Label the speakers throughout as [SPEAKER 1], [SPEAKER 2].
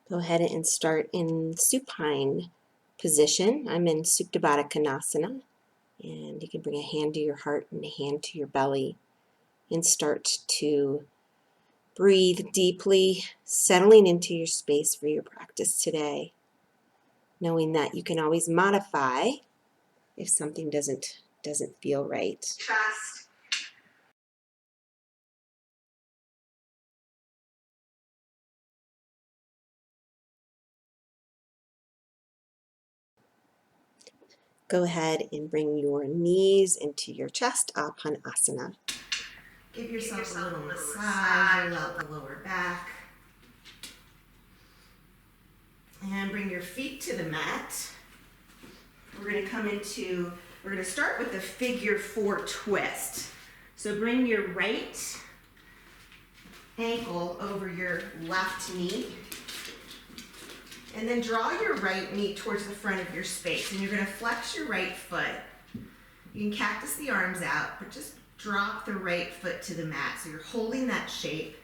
[SPEAKER 1] Go ahead and start in supine position. I'm in Supta Baddha Konasana, and you can bring a hand to your heart and a hand to your belly and start to breathe deeply, settling into your space for your practice today, knowing that you can always modify if something doesn't feel right. Trust. Go ahead and bring your knees into your chest, Apanasana. Give yourself a little massage, roll out the lower back. And bring your feet to the mat. We're going to start with the figure 4 twist. So bring your right ankle over your left knee. And then draw your right knee towards the front of your space. And you're going to flex your right foot. You can cactus the arms out, but just drop the right foot to the mat. So you're holding that shape.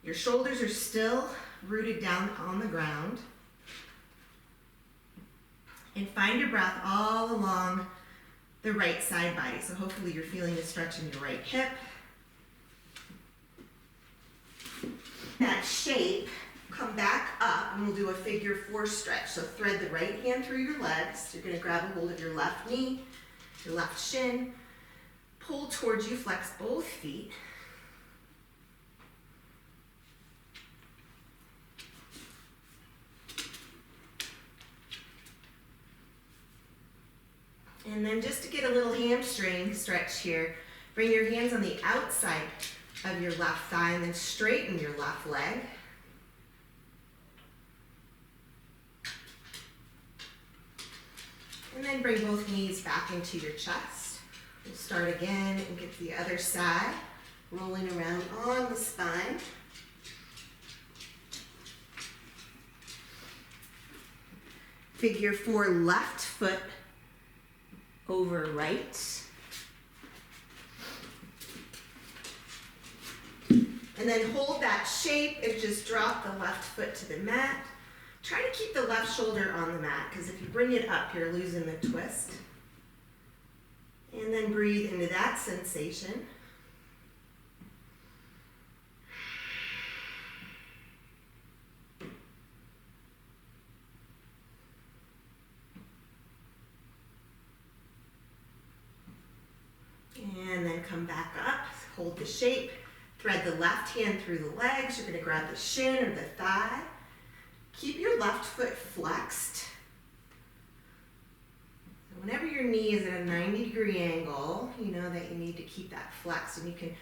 [SPEAKER 1] Your shoulders are still rooted down on the ground. And find your breath all along the right side body. So hopefully you're feeling a stretch in your right hip. That shape, come back up and we'll do a figure 4 stretch. So thread the right hand through your legs. You're going to grab a hold of your left knee, your left shin. Pull towards you, flex both feet. And then just to get a little hamstring stretch here, bring your hands on the outside of your left thigh and then straighten your left leg. And then bring both knees back into your chest. We'll start again and get the other side, rolling around on the spine. Figure 4, left foot over right. And then hold that shape and just drop the left foot to the mat. Try to keep the left shoulder on the mat, because if you bring it up, you're losing the twist. And then breathe into that sensation. And then come back up, hold the shape, thread the left hand through the legs. You're going to grab the shin or the thigh. Keep your left foot flexed. So whenever your knee is at a 90-degree angle, you know that you need to keep that flexed, and you can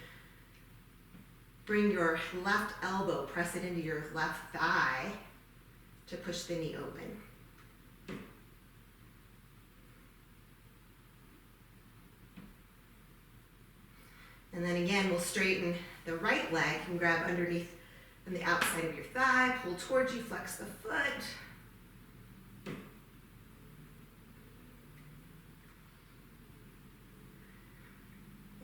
[SPEAKER 1] bring your left elbow, press it into your left thigh to push the knee open. And then again, we'll straighten the right leg. You can grab underneath on the outside of your thigh, pull towards you, flex the foot.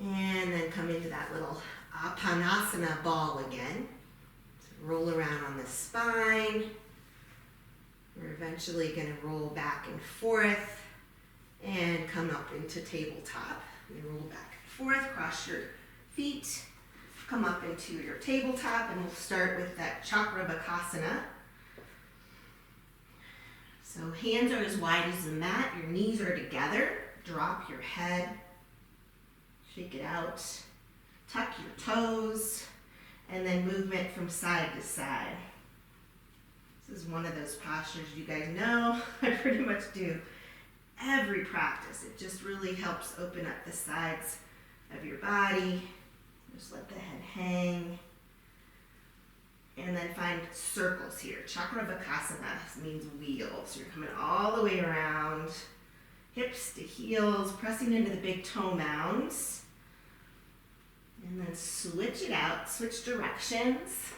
[SPEAKER 1] And then come into that little Apanasana ball again. So roll around on the spine. We're eventually going to roll back and forth and come up into tabletop. You roll back and forth, cross your feet, come up into your tabletop, and we'll start with that Chakrabakasana. So hands are as wide as the mat, your knees are together, drop your head, shake it out, tuck your toes, and then movement from side to side. This is one of those postures you guys know I pretty much do every practice. It just really helps open up the sides of your body. Just let the head hang. And then find circles here. Chakrabakasana means wheel. So you're coming all the way around, hips to heels, pressing into the big toe mounds. And then switch it out, switch directions.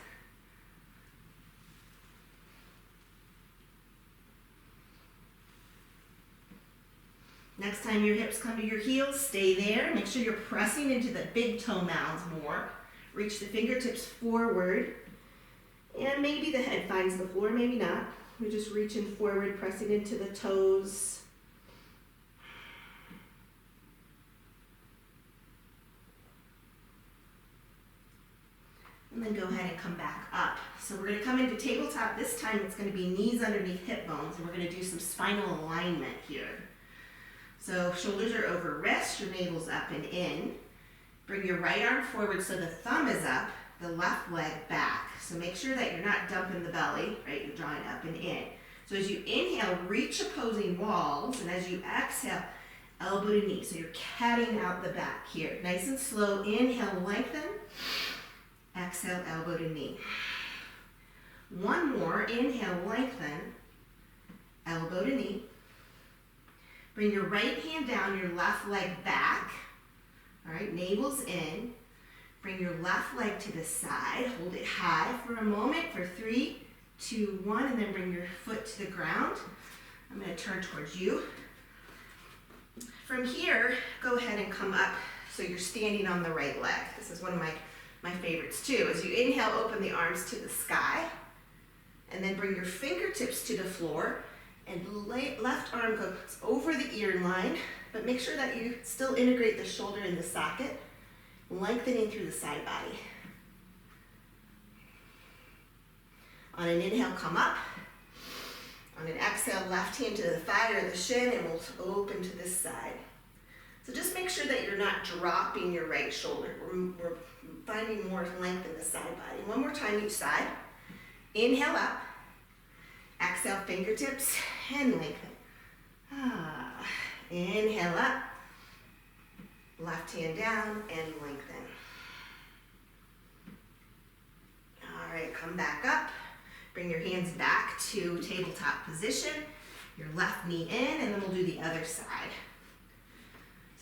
[SPEAKER 1] Next time your hips come to your heels, stay there. Make sure you're pressing into the big toe mounds more. Reach the fingertips forward. And maybe the head finds the floor, maybe not. We're just reaching forward, pressing into the toes. And then go ahead and come back up. So we're going to come into tabletop. This time it's going to be knees underneath hip bones, and we're going to do some spinal alignment here. So shoulders are over wrist, your navel's up and in. Bring your right arm forward so the thumb is up, the left leg back. So make sure that you're not dumping the belly, right? You're drawing up and in. So as you inhale, reach opposing walls, and as you exhale, elbow to knee. So you're catting out the back here. Nice and slow. Inhale, lengthen. Exhale, elbow to knee. One more. Inhale, lengthen. Elbow to knee. Bring your right hand down, your left leg back. All right, navel's in. Bring your left leg to the side. Hold it high for a moment for 3, 2, 1, and then bring your foot to the ground. I'm going to turn towards you. From here, go ahead and come up so you're standing on the right leg. This is one of my favorites too. As you inhale, open the arms to the sky, and then bring your fingertips to the floor, and left arm goes over the ear line, but make sure that you still integrate the shoulder in the socket, lengthening through the side body. On an inhale, come up. On an exhale, left hand to the thigh or the shin, and we'll open to this side. So just make sure that you're not dropping your right shoulder. We're finding more length in the side body. One more time each side. Inhale up. Exhale, fingertips, and lengthen. Inhale up. Left hand down and lengthen. All right, come back up. Bring your hands back to tabletop position. Your left knee in, and then we'll do the other side.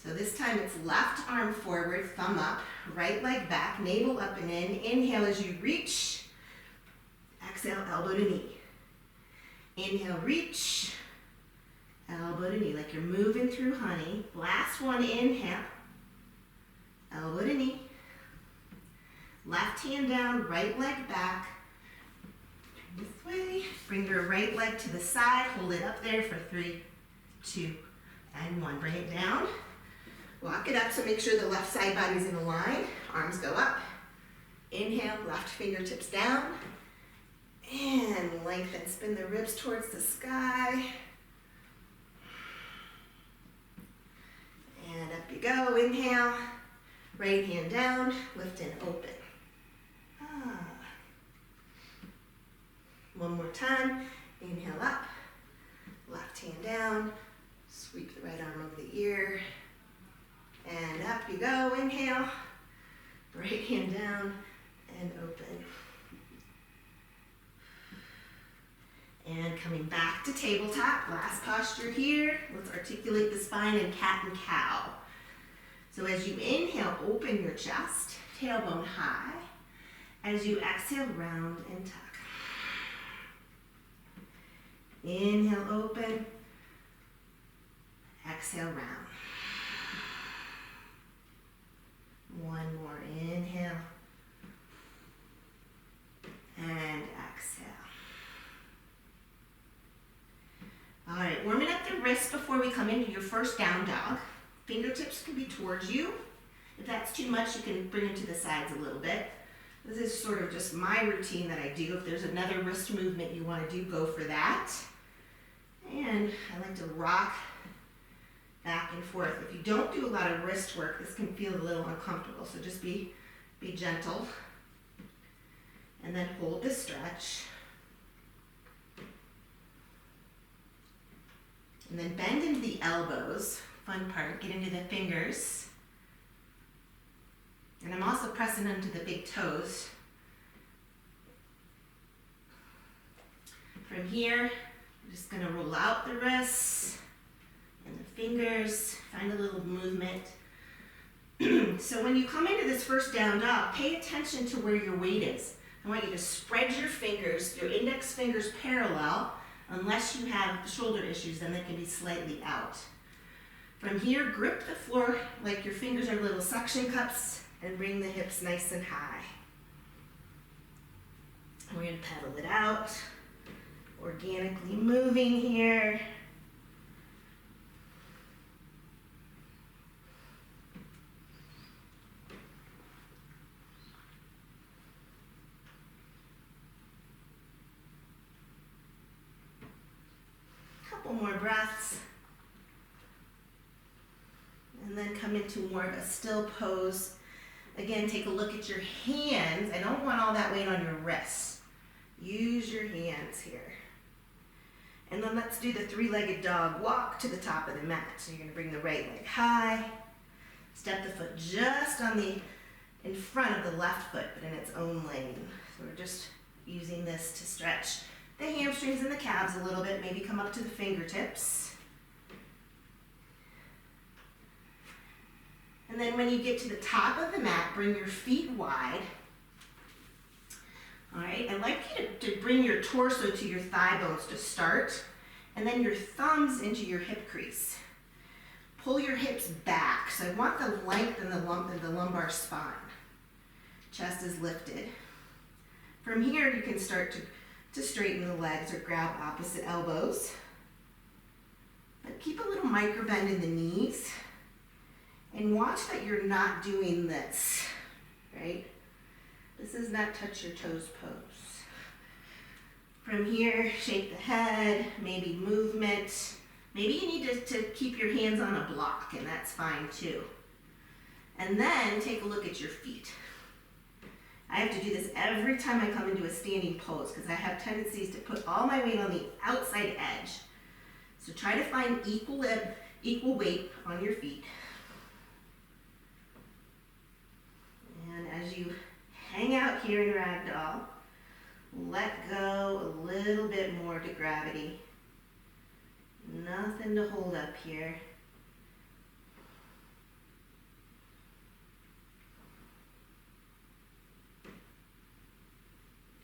[SPEAKER 1] So this time it's left arm forward, thumb up, right leg back, navel up and in. Inhale as you reach. Exhale, elbow to knee. Inhale, reach. Elbow to knee, like you're moving through honey. Last one, inhale. Elbow to knee. Left hand down, right leg back. Turn this way. Bring your right leg to the side. Hold it up there for 3, 2, and 1. Bring it down. Walk it up, so make sure the left side body's in a line. Arms go up. Inhale, left fingertips down. And lengthen. Spin the ribs towards the sky. And up you go. Inhale. Right hand down. Lift and open. One more time. Inhale up. Left hand down. Sweep the right arm over the ear. And up you go. Inhale. Right hand down and open. And coming back to tabletop, last posture here. Let's articulate the spine in cat and cow. So as you inhale, open your chest, tailbone high. As you exhale, round and tuck. Inhale, open. Exhale, round. One more inhale. And exhale. All right, warming up the wrists before we come into your first down dog. Fingertips can be towards you. If that's too much, you can bring them to the sides a little bit. This is sort of just my routine that I do. If there's another wrist movement you want to do, go for that. And I like to rock back and forth. If you don't do a lot of wrist work, this can feel a little uncomfortable, so just be gentle. And then hold the stretch. And then bend into the elbows. Fun part, get into the fingers. And I'm also pressing into the big toes. From here, I'm just gonna roll out the wrists and the fingers, find a little movement. So when you come into this first down dog, pay attention to where your weight is. I want you to spread your fingers, your index fingers parallel, unless you have shoulder issues, then they can be slightly out. From here, grip the floor like your fingers are little suction cups and bring the hips nice and high. We're going to pedal it out, organically moving here. Couple more breaths. And then come into more of a still pose. Again, take a look at your hands. I don't want all that weight on your wrists. Use your hands here. And then let's do the three-legged dog walk to the top of the mat. So you're going to bring the right leg high. Step the foot just in front of the left foot, but in its own lane. So we're just using this to stretch the hamstrings and the calves a little bit. Maybe come up to the fingertips. And then when you get to the top of the mat, bring your feet wide. All right, I'd like you to bring your torso to your thigh bones to start, and then your thumbs into your hip crease. Pull your hips back. So I want the length in the lumbar spine. Chest is lifted. From here, you can start to straighten the legs or grab opposite elbows. But keep a little micro bend in the knees. And watch that you're not doing this, right? This is not touch your toes pose. From here, shake the head, maybe movement. Maybe you need to keep your hands on a block, and that's fine too. And then take a look at your feet. I have to do this every time I come into a standing pose because I have tendencies to put all my weight on the outside edge. So try to find equal weight on your feet. And as you hang out here in ragdoll, let go a little bit more to gravity. Nothing to hold up here.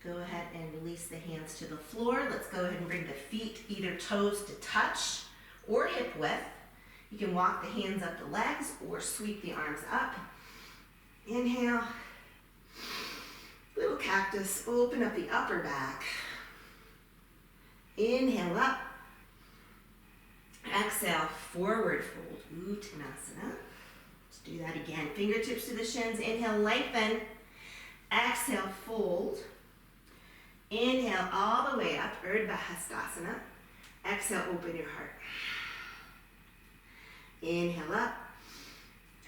[SPEAKER 1] Go ahead and release the hands to the floor. Let's go ahead and bring the feet, either toes to touch or hip width. You can walk the hands up the legs or sweep the arms up. Inhale, little cactus, open up the upper back. Inhale up. Exhale, forward fold, Uttanasana. Let's do that again. Fingertips to the shins, inhale, lengthen. Exhale, fold. Inhale all the way up, Urdhva Hastasana. Exhale, open your heart. Inhale up.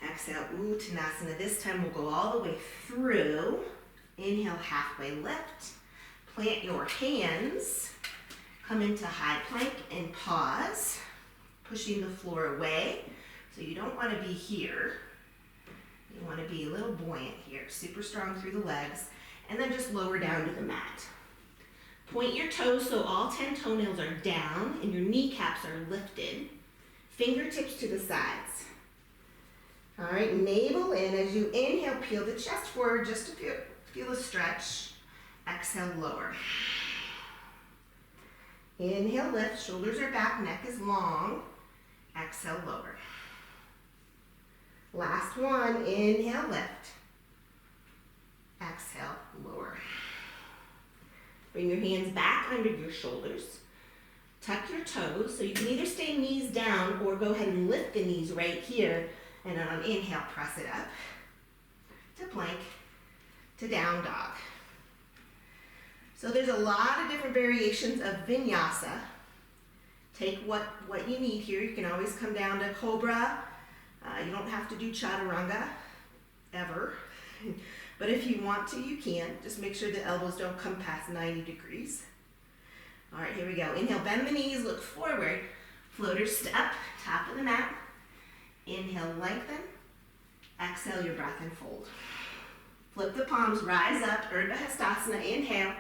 [SPEAKER 1] Exhale, Uttanasana. This time we'll go all the way through. Inhale, halfway lift. Plant your hands. Come into high plank and pause. Pushing the floor away. So you don't want to be here. You want to be a little buoyant here. Super strong through the legs. And then just lower down to the mat. Point your toes so all 10 toenails are down and your kneecaps are lifted. Fingertips to the sides. All right, navel in. As you inhale, peel the chest forward just to feel a stretch. Exhale, lower. Inhale, lift. Shoulders are back, neck is long. Exhale, lower. Last one. Inhale, lift. Exhale, lower. Bring your hands back under your shoulders. Tuck your toes. So you can either stay knees down or go ahead and lift the knees right here. And on an inhale, press it up to plank, to down dog. So there's a lot of different variations of vinyasa. Take what you need here. You can always come down to cobra. You don't have to do chaturanga, ever. But if you want to, you can. Just make sure the elbows don't come past 90 degrees. All right, here we go. Inhale, bend the knees, look forward. Floater step, top of the mat. Inhale, lengthen. Exhale your breath and fold. Flip the palms, rise up, Urdhva Hastasana. Inhale,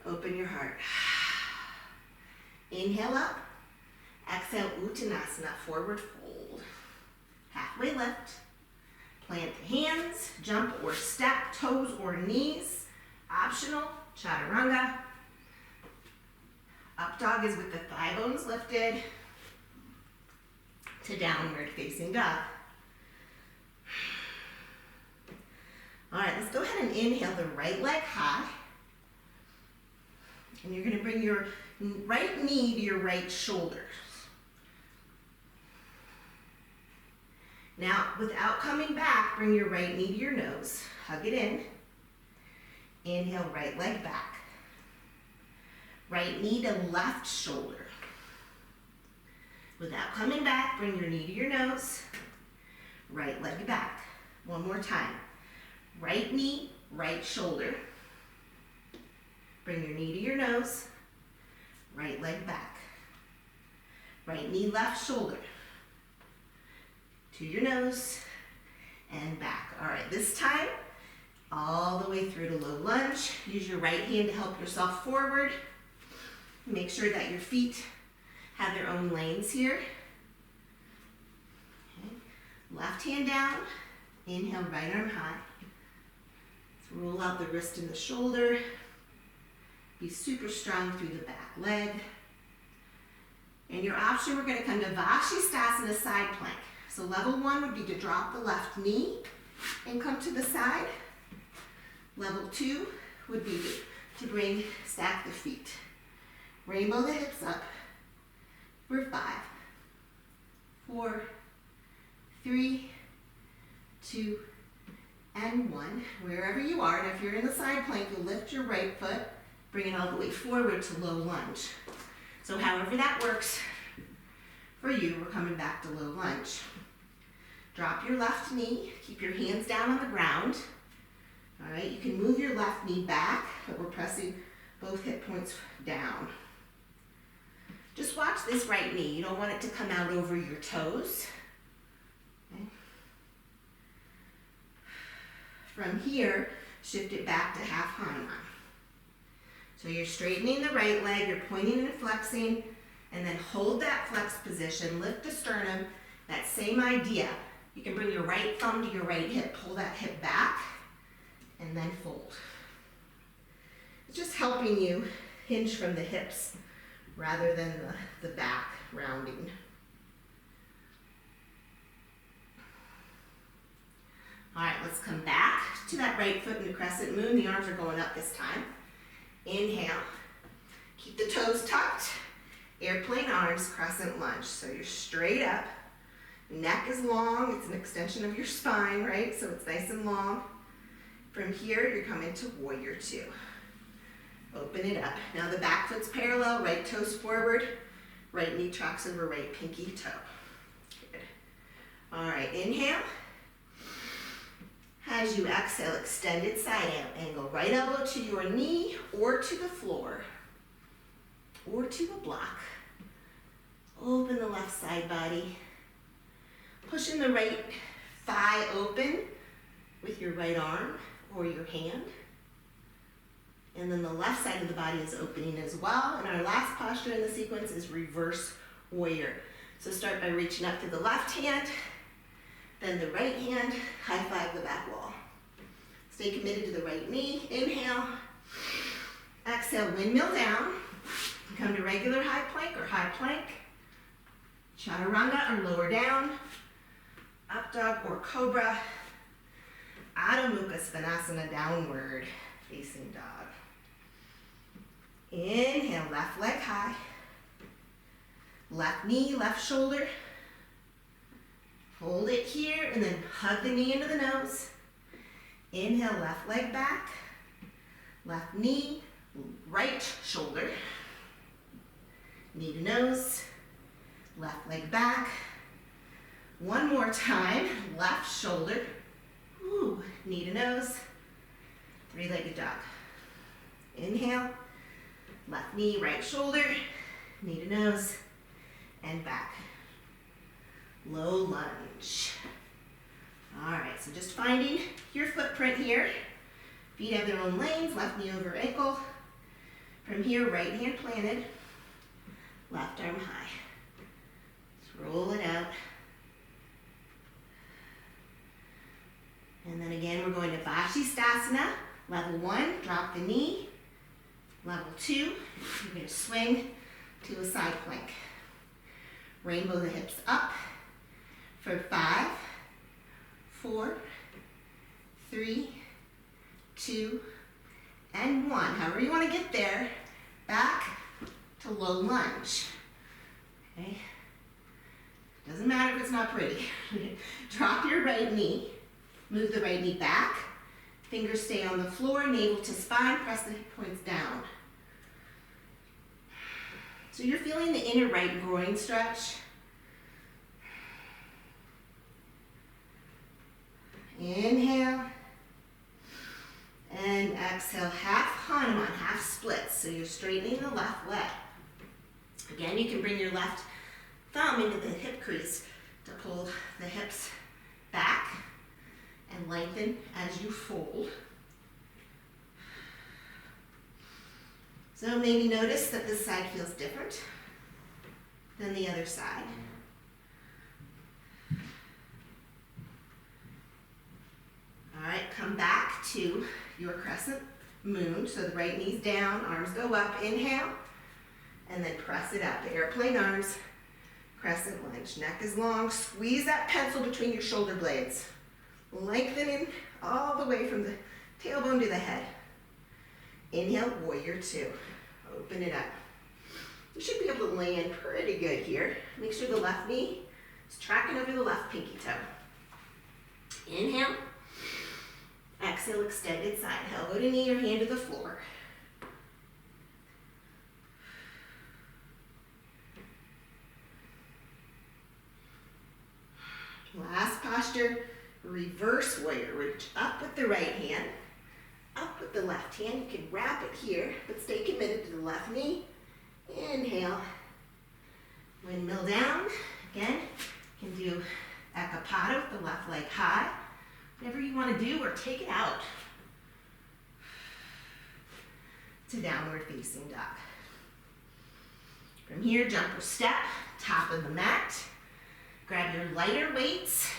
[SPEAKER 1] open your heart. Inhale up. Exhale, Uttanasana, forward fold. Halfway lift. Plant the hands, jump or step, toes or knees. Optional, chaturanga. Up dog is with the thigh bones lifted to downward facing dog. All right, let's go ahead and inhale the right leg high. And you're gonna bring your right knee to your right shoulder. Now, without coming back, bring your right knee to your nose. Hug it in. Inhale, right leg back. Right knee to left shoulder. Without coming back, bring your knee to your nose. Right leg back. One more time. Right knee, right shoulder. Bring your knee to your nose. Right leg back. Right knee, left shoulder. To your nose and back. All right, this time, all the way through to low lunge. Use your right hand to help yourself forward. Make sure that your feet have their own lanes here. Okay. Left hand down. Inhale, right arm high. Let's roll out the wrist and the shoulder. Be super strong through the back leg. And your option, we're gonna come to Vashisthasana side plank. So level one would be to drop the left knee and come to the side. Level two would be to stack the feet. Rainbow the hips up for 5, 4, 3, 2, and 1. Wherever you are, and if you're in the side plank, you'll lift your right foot, bring it all the way forward to low lunge. So however that works for you, we're coming back to low lunge. Drop your left knee, keep your hands down on the ground. All right, you can move your left knee back, but we're pressing both hip points down. Just watch this right knee. You don't want it to come out over your toes. Okay. From here, shift it back to half Hanuman. So you're straightening the right leg, you're pointing and flexing, and then hold that flex position, lift the sternum, that same idea. You can bring your right thumb to your right hip, pull that hip back, and then fold. It's just helping you hinge from the hips rather than the back rounding. All right, let's come back to that right foot in the crescent moon. The arms are going up this time. Inhale. Keep the toes tucked. Airplane arms, crescent lunge. So you're straight up. Neck is long. It's an extension of your spine, right? So it's nice and long. From here, you're coming to warrior two. Open it up. Now the back foot's parallel, right toes forward, right knee tracks over right pinky toe. Good. All right, inhale. As you exhale, extended side angle. Right elbow to your knee or to the floor or to a block. Open the left side body. Pushing the right thigh open with your right arm or your hand. And then the left side of the body is opening as well. And our last posture in the sequence is reverse warrior. So start by reaching up to the left hand, then the right hand, high five the back wall. Stay committed to the right knee. Inhale. Exhale, windmill down. Come to regular high plank or high plank. Chaturanga or lower down. Up dog or cobra. Adho Mukha Svanasana, downward facing dog. Inhale, left leg high. Left knee, left shoulder. Hold it here and then hug the knee into the nose. Inhale, left leg back. Left knee, right shoulder. Knee to nose. Left leg back. One more time, left shoulder. Ooh, knee to nose. Three-legged dog. Inhale. Left knee, right shoulder. Knee to nose. And back. Low lunge. All right, so just finding your footprint here. Feet have their own lanes, left knee over ankle. From here, right hand planted, left arm high. Just roll it out. And then again, we're going to Vashisthasana. Level 1, drop the knee. Level 2, you're going to swing to a side plank. Rainbow the hips up for 5, 4, 3, 2, and 1. However you want to get there, back to low lunge. Okay? Doesn't matter if it's not pretty. Drop your right knee, move the right knee back, fingers stay on the floor, navel to spine, press the hip points down. So you're feeling the inner right groin stretch. Inhale. And exhale, half Hanuman, half splits. So you're straightening the left leg. Again, you can bring your left thumb into the hip crease to pull the hips back and lengthen as you fold. So maybe notice that this side feels different than the other side. All right, come back to your crescent moon. So the right knee's down, arms go up, inhale, and then press it up. Airplane arms, crescent lunge. Neck is long, squeeze that pencil between your shoulder blades. Lengthening all the way from the tailbone to the head. Inhale, warrior two. Open it up. You should be able to land pretty good here. Make sure the left knee is tracking over the left pinky toe. Inhale. Exhale, extended side. Elbow to knee or hand to the floor. Last posture, reverse warrior. Reach up with the right hand, up with the left hand. You can wrap it here, but stay committed to the left knee. Inhale. Windmill down. Again, you can do ekapada with the left leg high. Whatever you want to do, or take it out to downward facing dog. From here, jump or step, top of the mat. Grab your lighter weights.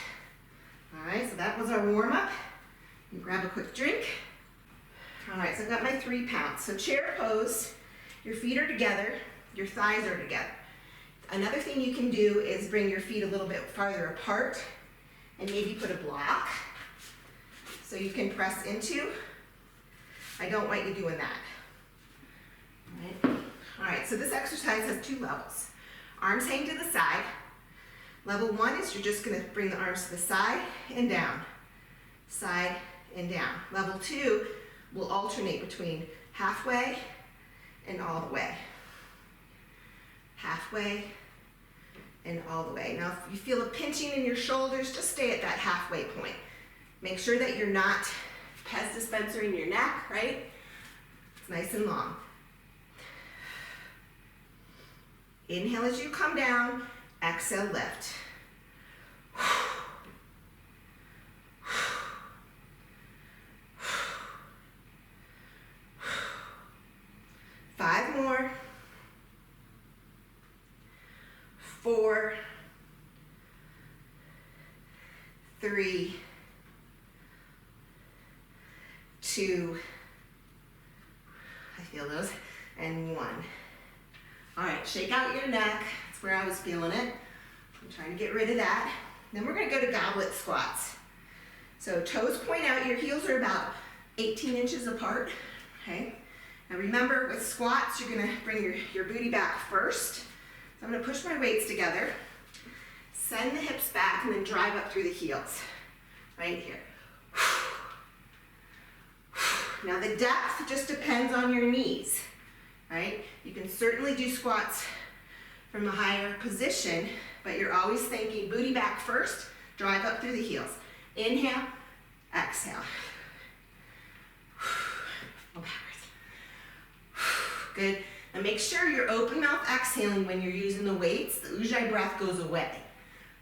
[SPEAKER 1] All right, so that was our warm up. You grab a quick drink. All right, so I've got my 3 pounds. So chair pose, your feet are together, your thighs are together. Another thing you can do is bring your feet a little bit farther apart and maybe put a block so you can press into. I don't want you doing that. All right, so this exercise has 2 levels. Arms hang to the side. Level 1 is you're just gonna bring the arms to the side and down, side and down. Level 2 will alternate between halfway and all the way. Halfway and all the way. Now, if you feel a pinching in your shoulders, just stay at that halfway point. Make sure that you're not Pez dispenser in your neck, right? It's nice and long. Inhale as you come down, exhale, lift. 5 more. 4, 3, 2, I feel those, and 1. All right, shake out your neck. That's where I was feeling it. I'm trying to get rid of that. Then we're gonna go to goblet squats. So toes point out, your heels are about 18 inches apart, okay? Now remember, with squats, you're gonna bring your booty back first. So I'm gonna push my weights together, send the hips back, and then drive up through the heels, right here. Now the depth just depends on your knees, right? You can certainly do squats from a higher position, but you're always thinking booty back first, drive up through the heels. Inhale, exhale. Go backwards. Good. And make sure you're open mouth exhaling when you're using the weights. The Ujjayi breath goes away,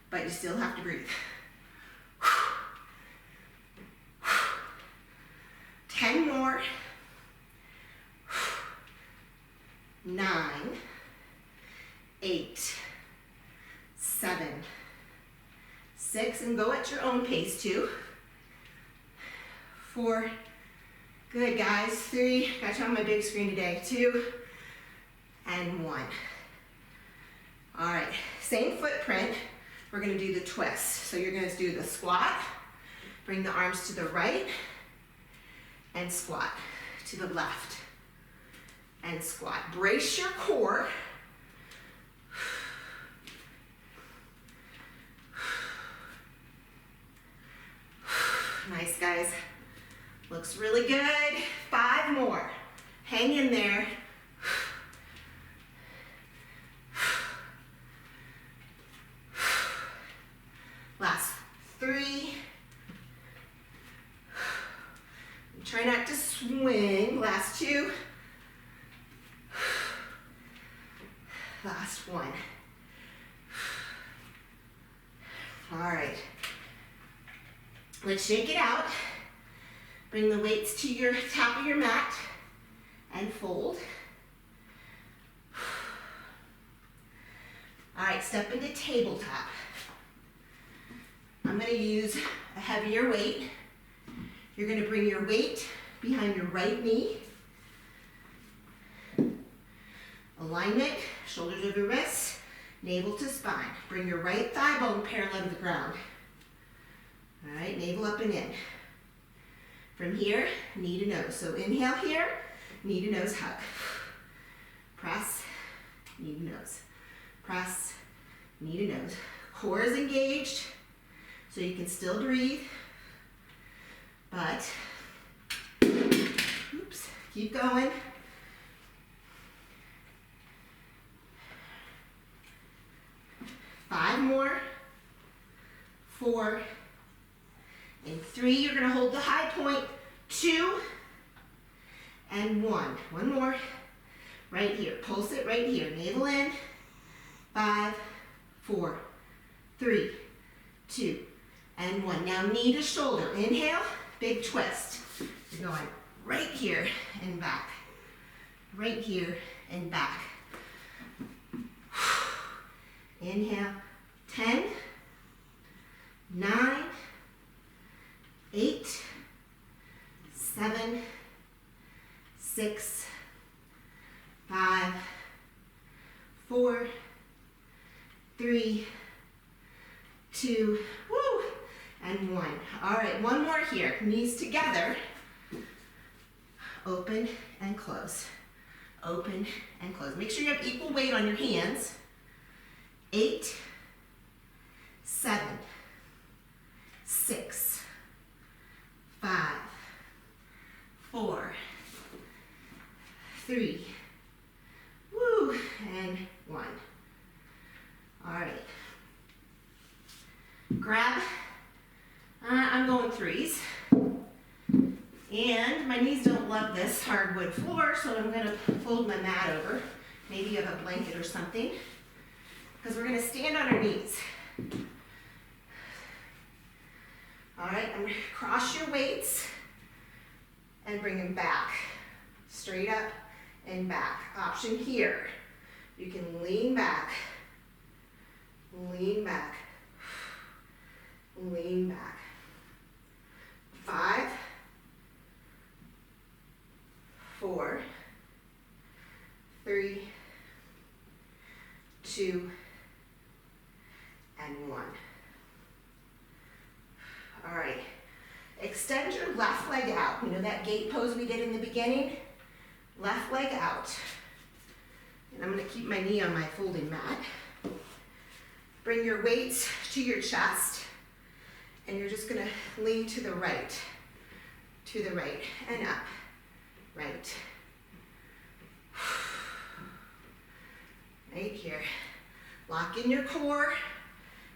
[SPEAKER 1] but you still have to breathe. 10 more. 9, 8, 7, 6, and go at your own pace too. 4, good guys, 3, got you on my big screen today, 2, and 1. All right, same footprint, we're gonna do the twist. So you're gonna do the squat, bring the arms to the right, and squat to the left. and squat. Brace your core. Nice, guys. Looks really good. 5 more. Hang in there. Last 3. Try not to swing. Last 2. Last 1. All right. Let's shake it out. Bring the weights to your top of your mat and fold. All right, step into tabletop. I'm going to use a heavier weight. You're going to bring your weight behind your right knee. Alignment, shoulders over wrists, navel to spine. Bring your right thigh bone parallel to the ground. All right, navel up and in. From here, knee to nose. So inhale here, knee to nose hug. Press, knee to nose. Press, knee to nose. Core is engaged, so you can still breathe. But, oops, keep going. Five more. 4. And 3, you're going to hold the high point. 2 and 1. One more. Right here. Pulse it right here. Navel in. 5, 4, 3, 2, and 1. Now knee to shoulder. Inhale. Big twist. You're going right here and back. Right here and back. Inhale. 10, 9, 8, 7, 6, 5, 4, 3, 2, woo, and 1. All right, one more here. Knees together. Open and close. Open and close. Make sure you have equal weight on your hands. 8, 7, 6, 5, 4, 3, woo, and 1. All right. Grab, I'm going 3s. And my knees don't love this hardwood floor, so I'm gonna fold my mat over. Maybe you have a blanket or something. Because we're gonna stand on our knees. All right, I'm gonna cross your weights and bring them back. Straight up and back. Option here. You can lean back, lean back, lean back. 5, 4, 3, 2, and 1. All right, extend your left leg out. You know that gate pose we did in the beginning? Left leg out. And I'm gonna keep my knee on my folding mat. Bring your weights to your chest, and you're just gonna lean to the right, and up, right. Right here. Lock in your core,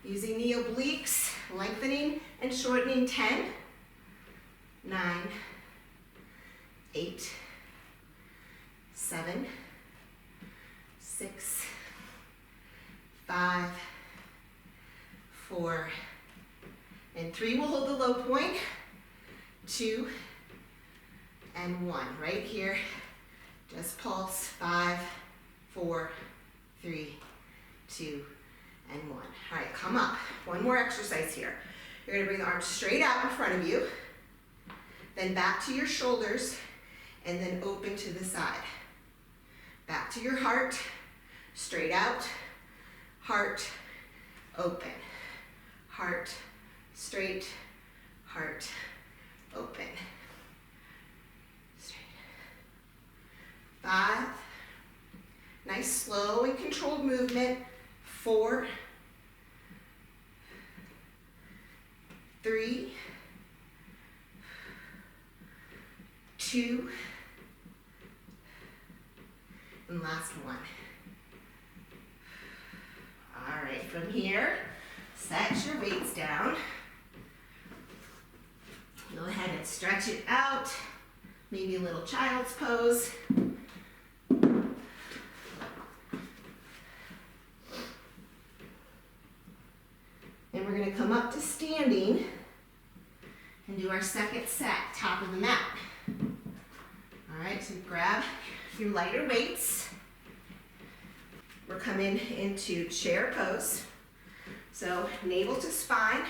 [SPEAKER 1] using the obliques, lengthening and shortening. 10, 9, 8, 7, 6, 5, 4, and 3. We'll hold the low point. 2, and 1. Right here. Just pulse. 5, 4, 3, 2, and 1. All right, come up. One more exercise here. You're gonna bring the arms straight out in front of you, then back to your shoulders, and then open to the side. Back to your heart, straight out, heart, open. Heart, straight, heart, open. Straight. 5. Nice slow and controlled movement. 4, 3, 2, and last 1. All right, from here, set your weights down. Go ahead and stretch it out. Maybe a little child's pose. And we're going to come up to standing and do our second set, top of the mat. All right, so grab your lighter weights. We're coming into chair pose. So navel to spine,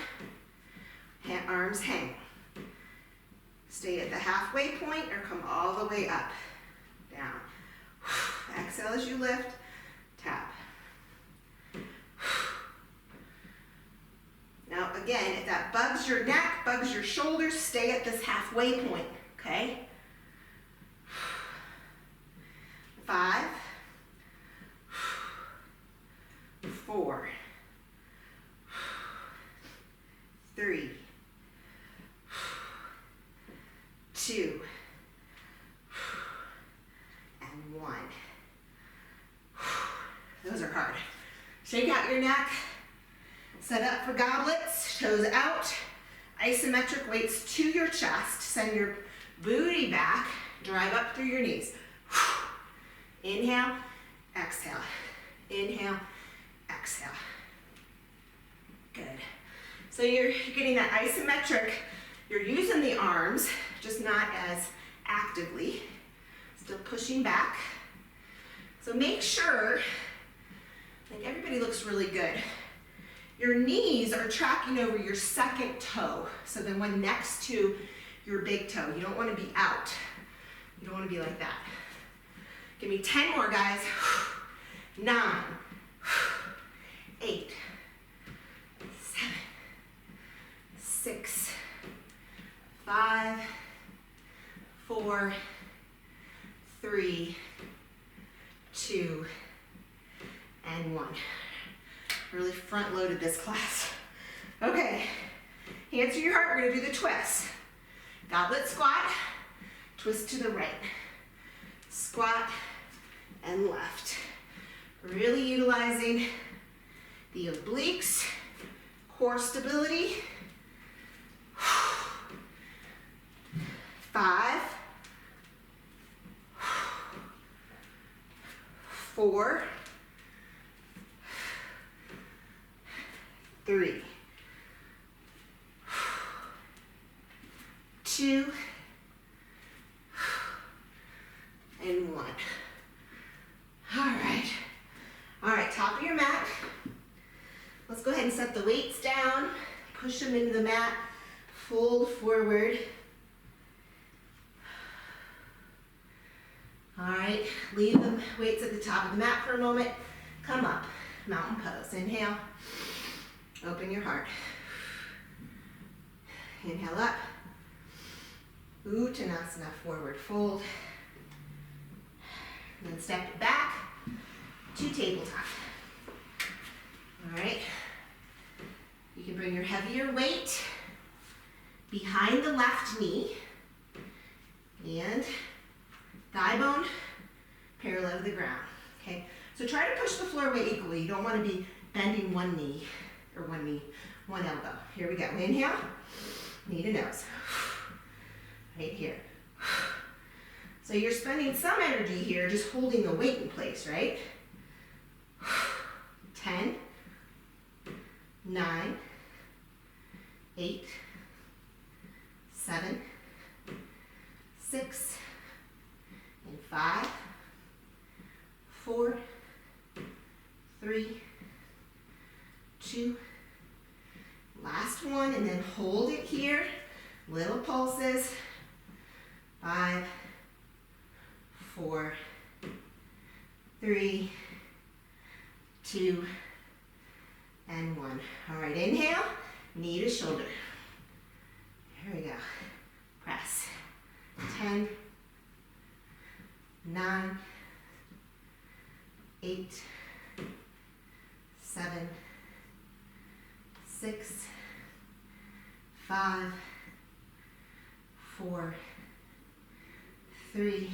[SPEAKER 1] arms hang. Stay at the halfway point or come all the way up, down. Exhale as you lift, tap. Now again, if that bugs your neck, bugs your shoulders, stay at this halfway point, okay? 5, 4, 3, 2, and 1. Those are hard. Shake out your neck. Set up for goblets, toes out, isometric weights to your chest. Send your booty back, drive up through your knees. Inhale, exhale. Inhale, exhale. Good. So you're getting that isometric. You're using the arms, just not as actively. Still pushing back. So make sure, like everybody looks really good. Your knees are tracking over your second toe, so the one next to your big toe. You don't want to be out. You don't want to be like that. Give me 10 more, guys. 9, 8, 7, 6, 5, 4, 3, 2, and 1. Really front loaded this class. Okay, hands to your heart, we're gonna do the twist. Goblet squat, twist to the right. Squat and left. Really utilizing the obliques, core stability. 5, 4, 3, 2, and 1. All right, top of your mat. Let's go ahead and set the weights down, push them into the mat, fold forward. All right, leave the weights at the top of the mat for a moment. Come up, mountain pose. Inhale, open your heart. Inhale up. Uttanasana, forward fold. And then step it back to tabletop. All right. You can bring your heavier weight behind the left knee and thigh bone parallel to the ground. Okay. So try to push the floor weight equally. You don't want to be bending one knee, one elbow. Here we go. Inhale, knee to nose. Right here. So you're spending some energy here just holding the weight in place, right? 10, 9, 8, 7, 6, and 5, 4, 3, 2, last one, and then hold it here. Little pulses. 5, 4, 3, 2, and 1. All right, inhale, knee to shoulder. Here we go. Press. 10, 9, 8, 7, 6, 5, 4, 3,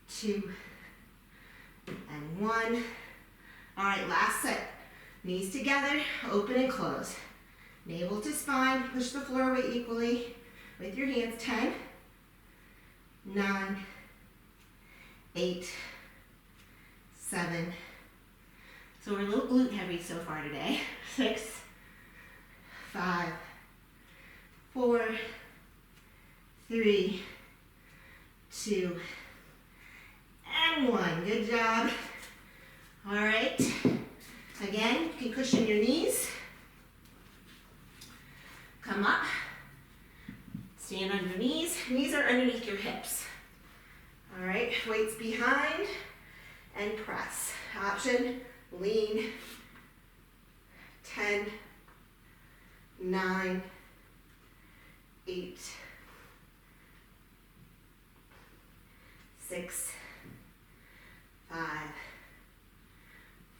[SPEAKER 1] 2, and 1. All right, last set. Knees together, open and close. Navel to spine, push the floor away equally with your hands. 10, 9, 8, 7. So we're a little glute heavy so far today. 6, 5, 4, 3, 2, and 1. Good job. All right. Again, you can cushion your knees. Come up. Stand on your knees. Knees are underneath your hips. All right, weights behind and press. Option, lean. 10, 9, 8, 6, 5,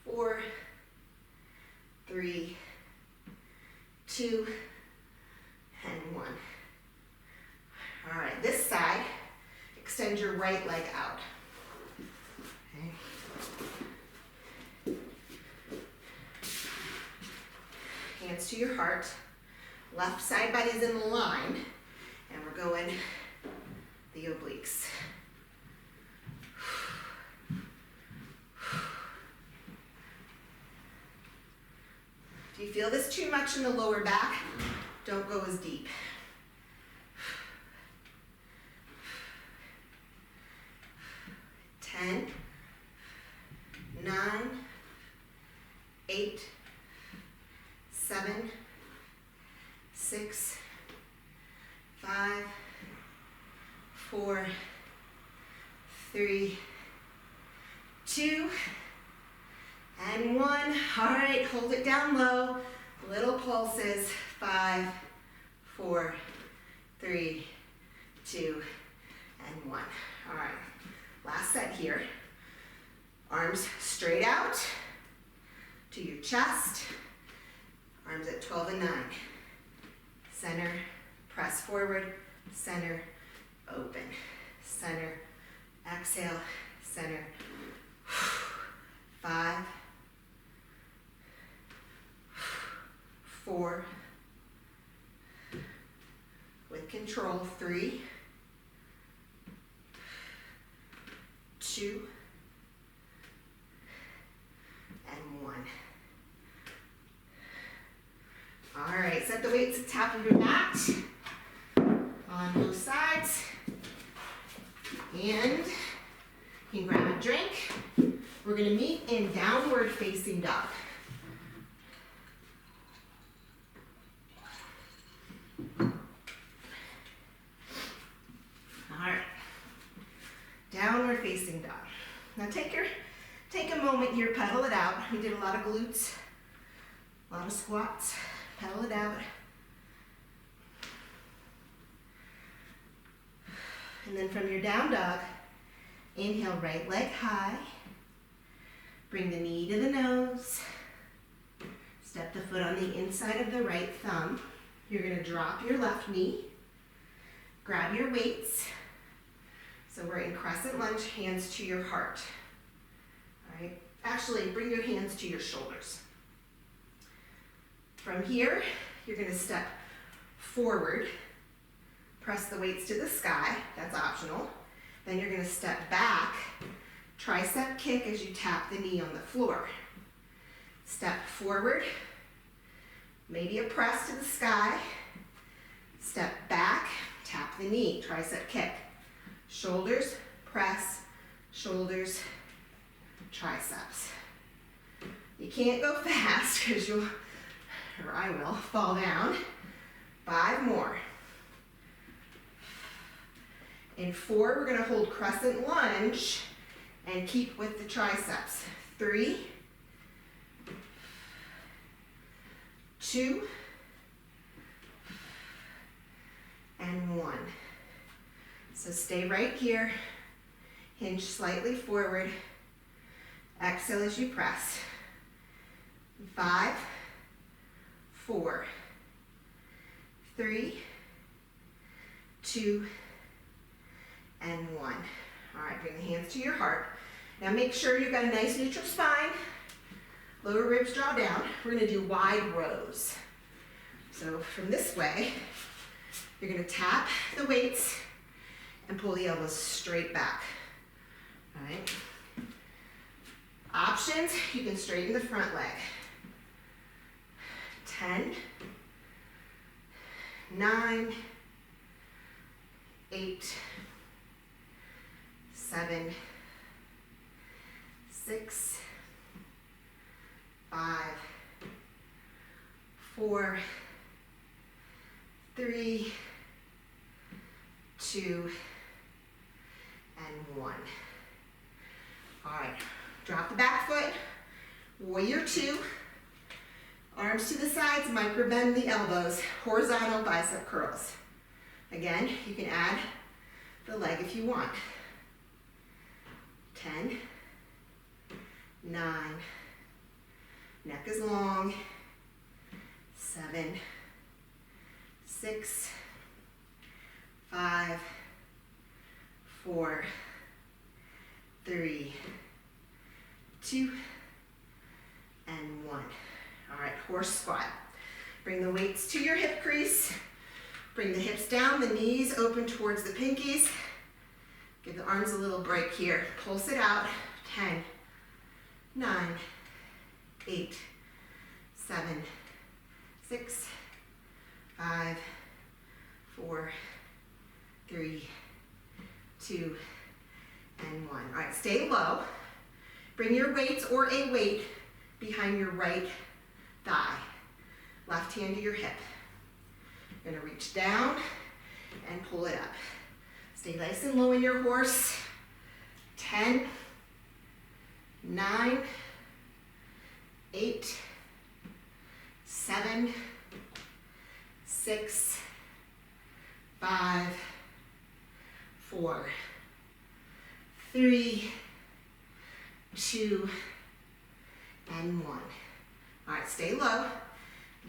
[SPEAKER 1] 4, 3, 2, and 1. All right, this side, extend your right leg out. Okay. Hands to your heart. Left side body's in line, and we're going the obliques. If you feel this too much in the lower back, don't go as deep. 10, 9, 8, 7, 6, 5, 4, 3, 2, and 1. All right, hold it down low. Little pulses. 5, 4, 3, 2, and 1. All right, last set here. Arms straight out to your chest. Arms at 12 and 9. Center, press forward, center, open. Center, exhale, center. 5, 4, with control, 3, 2, and 1. All right, set the weights at the top of your mat on both sides. And you can grab a drink. We're going to meet in downward facing dog. All right. Downward facing dog. Now take a moment here, pedal it out. We did a lot of glutes, a lot of squats. Pedal it out. And then from your down dog, inhale, right leg high. Bring the knee to the nose. Step the foot on the inside of the right thumb. You're going to drop your left knee. Grab your weights. So we're in crescent lunge, hands to your heart. All right. Actually, bring your hands to your shoulders. From here, you're going to step forward. Press the weights to the sky. That's optional. Then you're going to step back. Tricep kick as you tap the knee on the floor. Step forward. Maybe a press to the sky. Step back. Tap the knee. Tricep kick. Shoulders, press, shoulders, triceps. You can't go fast because you'll, or I will, fall down. 5 more. In 4, we're going to hold crescent lunge and keep with the triceps. 3, 2, and 1. So stay right here, hinge slightly forward, Exhale as you press. 5, 4, 3, 2, and 1. All right, bring the hands to your heart. Now make sure you've got a nice neutral spine. Lower ribs draw down. We're gonna do wide rows. So from this way, you're gonna tap the weights and pull the elbows straight back. All right. Options, you can straighten the front leg. 10, 9, 8, 7, 6, 5, 4, 3, 2, and 1. All right, drop the back foot, warrior 2. Arms to the sides, micro bend the elbows, horizontal bicep curls. Again, you can add the leg if you want. 10, 9, neck is long, 7, 6, 5, 4, 3, 2, and 1. All right, horse squat. Bring the weights to your hip crease. Bring the hips down, the knees open towards the pinkies. Give the arms a little break here. Pulse it out. 10, 9, 8, 7, 6, 5, 4, 3, 2, and 1. All right, stay low. Bring your weights or a weight behind your right thigh. Left hand to your hip. You're gonna reach down and pull it up. Stay nice and low in your horse. 10, 9, 8, 7, 6, 5, 4, 3, 2, and 1. All right, stay low.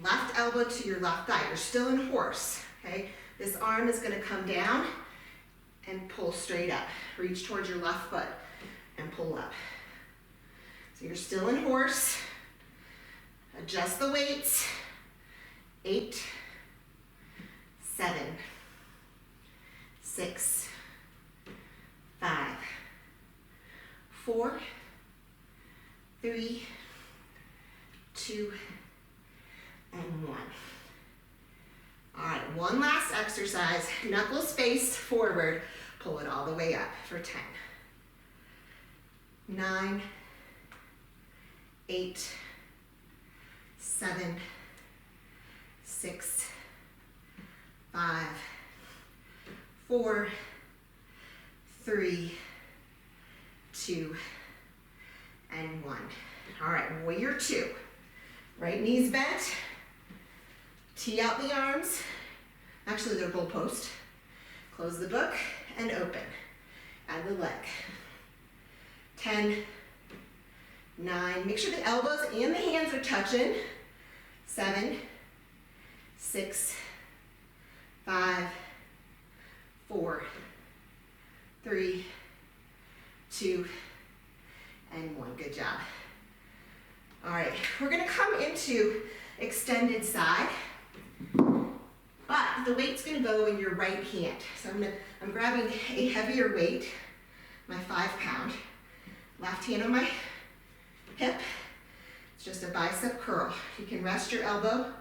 [SPEAKER 1] Left elbow to your left thigh. You're still in horse, okay? This arm is gonna come down and pull straight up. Reach towards your left foot and pull up. So you're still in horse. Adjust the weights. 8, 7, 6, 5, 4, 3, 2, and 1. All right, one last exercise. Knuckles face forward. Pull it all the way up for 10, 9, 8, 7, 6, 5, 4, 3, 2, and 1. All right, warrior 2. Right knees bent. Tee out the arms. Actually, they're goalpost. Close the book and open. Add the leg. 10, 9. Make sure the elbows and the hands are touching. 7, 6, 5, 4, 3, 2, and 1. Good job. All right, we're gonna come into extended side, but the weight's gonna go in your right hand. So I'm grabbing a heavier weight, my 5 pound, left hand on my hip. It's just a bicep curl. You can rest your elbow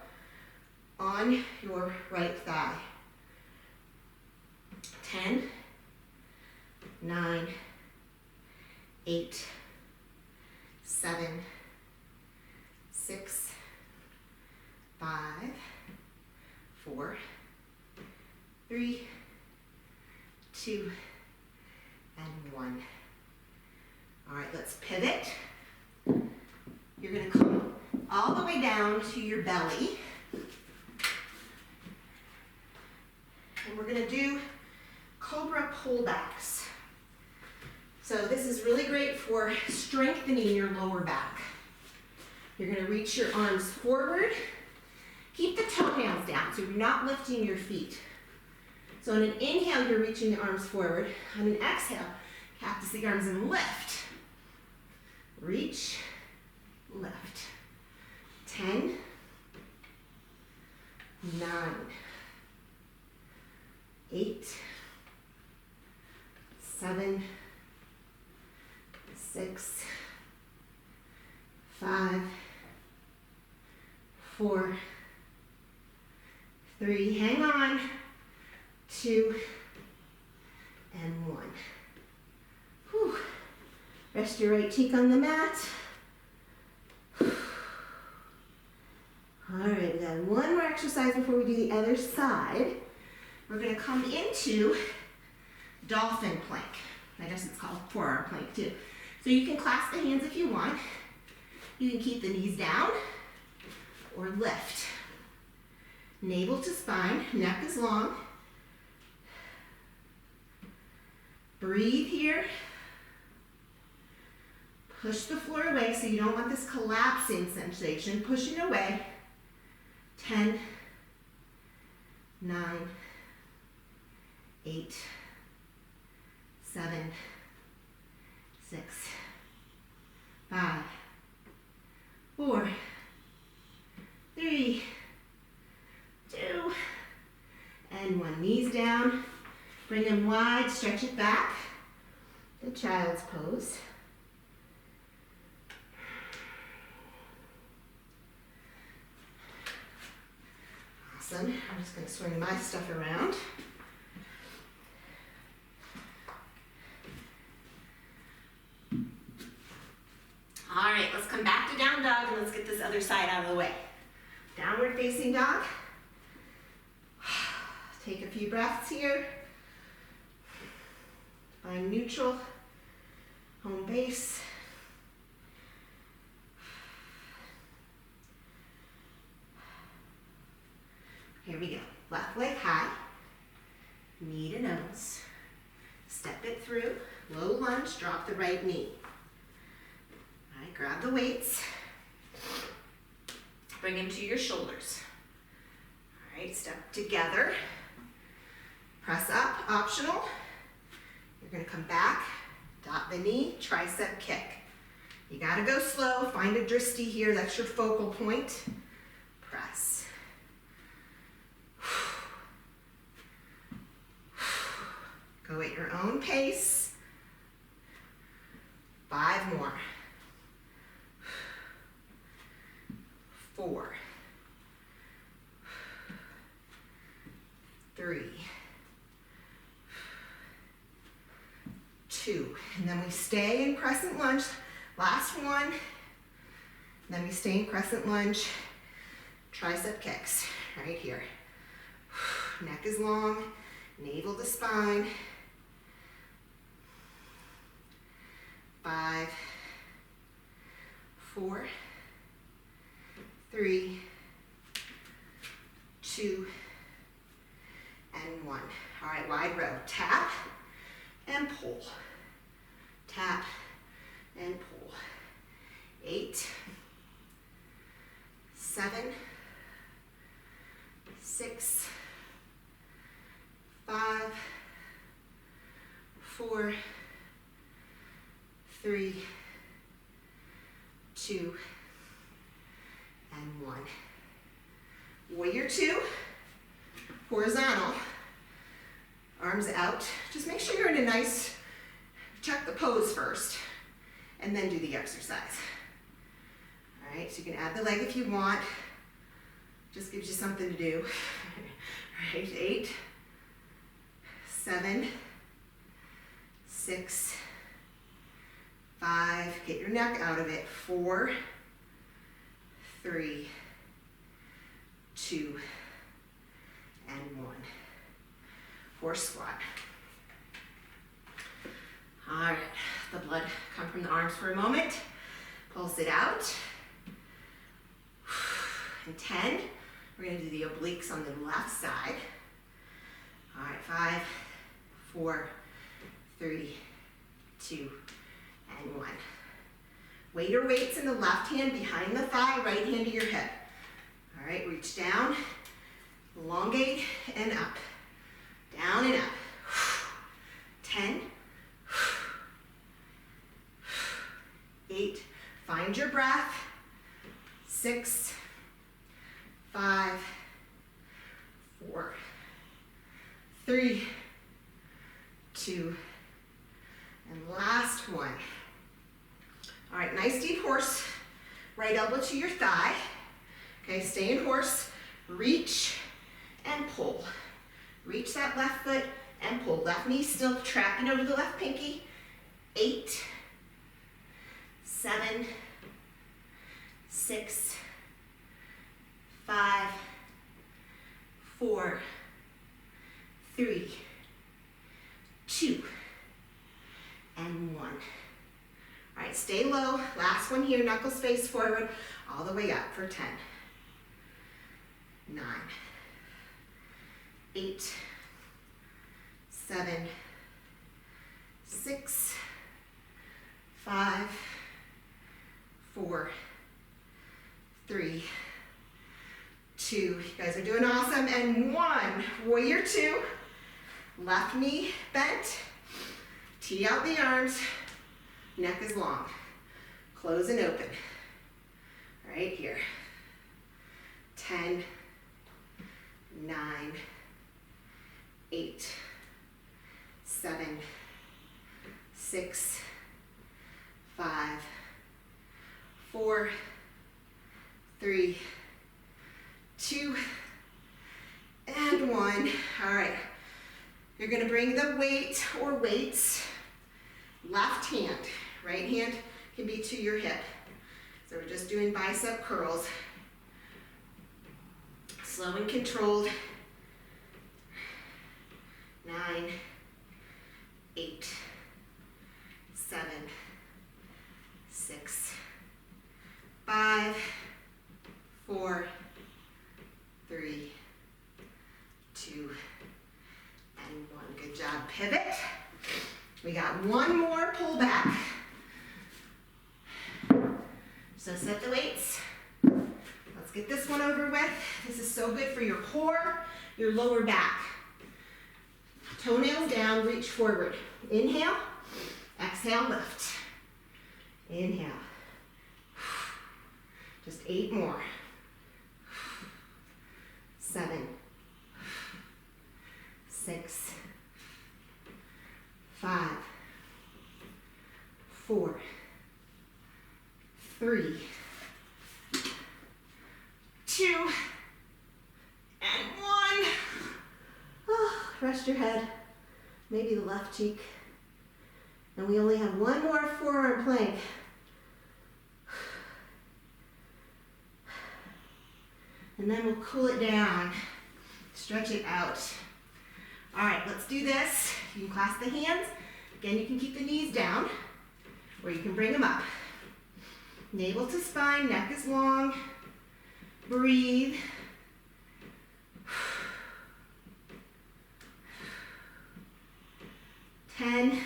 [SPEAKER 1] on your right thigh. 10, 9, 8, 7, 6, 5, 4, 3, 2, and 1. All right, let's pivot. You're gonna come all the way down to your belly. And we're gonna do cobra pullbacks. So this is really great for strengthening your lower back. You're gonna reach your arms forward. Keep the toe hands down, so you're not lifting your feet. So on an inhale, you're reaching the arms forward. On an exhale, cactus the arms and lift. Reach, lift. 10, 9, 8, 7, 6, 5, 4, 3, hang on, 2, and 1. Whew. Rest your right cheek on the mat. All right, we got one more exercise before we do the other side. We're gonna come into dolphin plank. I guess it's called forearm plank too. So you can clasp the hands if you want. You can keep the knees down or lift. Navel to spine, neck is long. Breathe here. Push the floor away so you don't want this collapsing sensation. Pushing away. 10, 9, 8, 7, 6, 5, 4, 3, 2, and 1. Knees down. Bring them wide, stretch it back. The child's pose. Awesome. I'm just going to swing my stuff around. All right, let's come back to down dog and let's get this other side out of the way. Downward facing dog. Take a few breaths here. Find neutral, home base. Here we go. Left leg high, knee to nose. Step it through, low lunge, drop the right knee. All right, grab the weights. Bring them to your shoulders. All right, step together. Press up, optional. You're gonna come back, dot the knee, tricep kick. You gotta go slow, find a drishti here, that's your focal point. Press. Go at your own pace. 5 more. 4. 3. 2. And then we stay in crescent lunge. Last one. Then we stay in crescent lunge. Tricep kicks right here. Neck is long, navel to spine. 5, 4, 3, 2, and 1. All right, wide row. Tap and pull. Tap and pull. 8, 7, 6, 5, 4, 3, 2, and 1. Warrior 2, horizontal, arms out. Just make sure you're in a nice, check the pose first, and then do the exercise. All right, so you can add the leg if you want. Just gives you something to do. All right, 8, 7, 6, 5, get your neck out of it. 4, 3, 2, and 1. Horse squat. All right, the blood come from the arms for a moment. Pulse it out. And 10, we're gonna do the obliques on the left side. All right, 5, 4, 3, 2, and 1. Weight or weights in the left hand behind the thigh, right hand to your hip. All right, reach down, elongate, and up. Down and up. 10, 8, find your breath. 6, 5, 4, 3, 2, and last one. All right, nice deep horse. Right elbow to your thigh. Okay, stay in horse. Reach and pull. Reach that left foot and pull. Left knee still trapping over the left pinky. 8, 7, 6, 5, 4, 3, 2, and 1. All right, stay low. Last one here, knuckles face forward, all the way up for 10, 9, 8, 7, 6, 5, 4, 3, 2. You guys are doing awesome. And 1. Warrior 2. Left knee bent. Tee out the arms. Neck is long. Close and open. Right here. 10, 9, 8, 7, 6, 5, 4, 3, 2, and 1. All right. You're going to bring the weight or weights, left hand. Right hand can be to your hip. So we're just doing bicep curls. Slow and controlled. 9, 8, 7, 6, 5, 4, 3, 2, and 1. Good job. Pivot. We got one more pull back. So set the weights. Let's get this one over with. This is so good for your core, your lower back. Toenails down, reach forward. Inhale, exhale, lift. Inhale. Just 8 more. 7, 6, 5, 4, 3, 2, and 1. Oh, rest your head, maybe the left cheek. And we only have one more forearm plank. And then we'll cool it down, stretch it out. All right, let's do this. You can clasp the hands. Again, you can keep the knees down, or you can bring them up. Navel to spine, neck is long. Breathe. 10,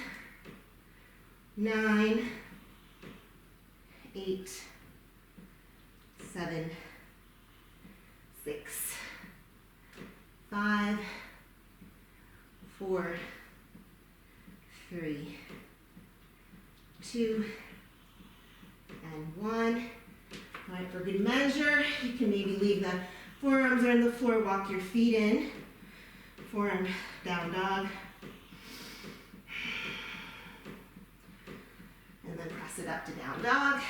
[SPEAKER 1] 9, 8, 7, 6, 5, 4, 3, 2, and 1. All right, for good measure, you can maybe leave the forearms on the floor, walk your feet in. Forearm down dog. And then press it up to down dog.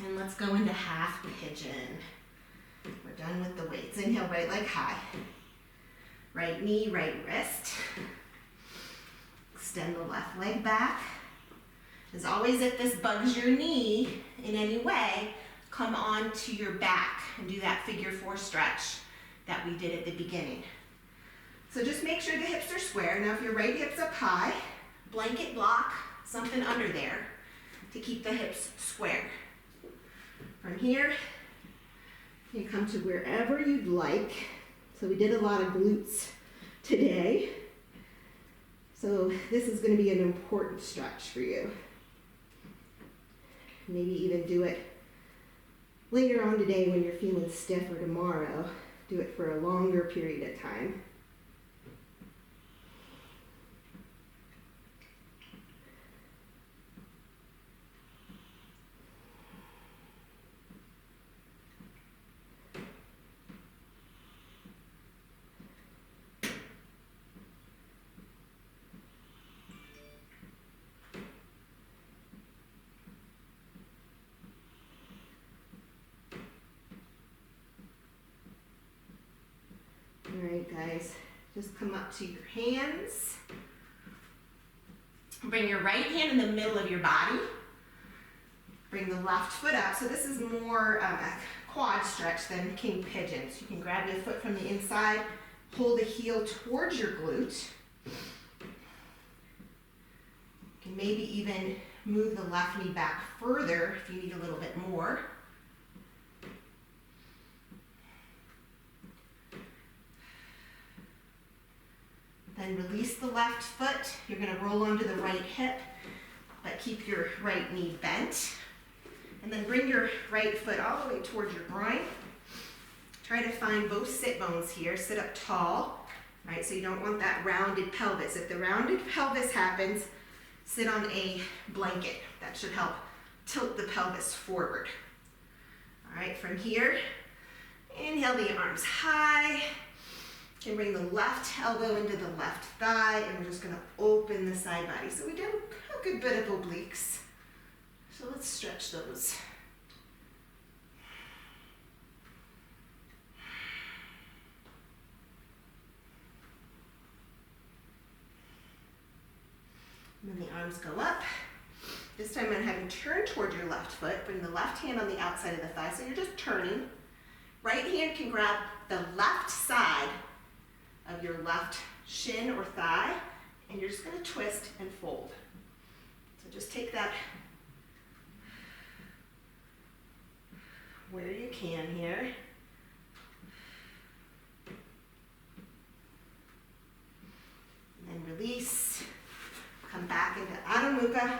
[SPEAKER 1] And let's go into half pigeon. We're done with the weights. Inhale, right leg high. Right knee, right wrist. Extend the left leg back. As always, if this bugs your knee in any way, come on to your back and do that figure 4 stretch that we did at the beginning. So just make sure the hips are square. Now if your right hip's up high, blanket block something under there to keep the hips square. From here, you come to wherever you'd like. So we did a lot of glutes today. So this is going to be an important stretch for you. Maybe even do it later on today when you're feeling stiff, or tomorrow. Do it for a longer period of time. All right, guys, just come up to your hands. Bring your right hand in the middle of your body. Bring the left foot up. So this is more a quad stretch than king pigeons. You can grab your foot from the inside, hold the heel towards your glute. You can maybe even move the left knee back further if you need a little bit more. Then release the left foot. You're going to roll onto the right hip, but keep your right knee bent. And then bring your right foot all the way towards your groin. Try to find both sit bones here. Sit up tall, right? So you don't want that rounded pelvis. If the rounded pelvis happens, sit on a blanket. That should help tilt the pelvis forward. All right, from here, inhale the arms high. You can bring the left elbow into the left thigh, and we're just going to open the side body. So we do a good bit of obliques. So let's stretch those. And then the arms go up. This time I'm going to have you turn toward your left foot. Bring the left hand on the outside of the thigh, so you're just turning. Right hand can grab the left side of your left shin or thigh, and you're just going to twist and fold. So just take that where you can here. And then release. Come back into Adho Mukha,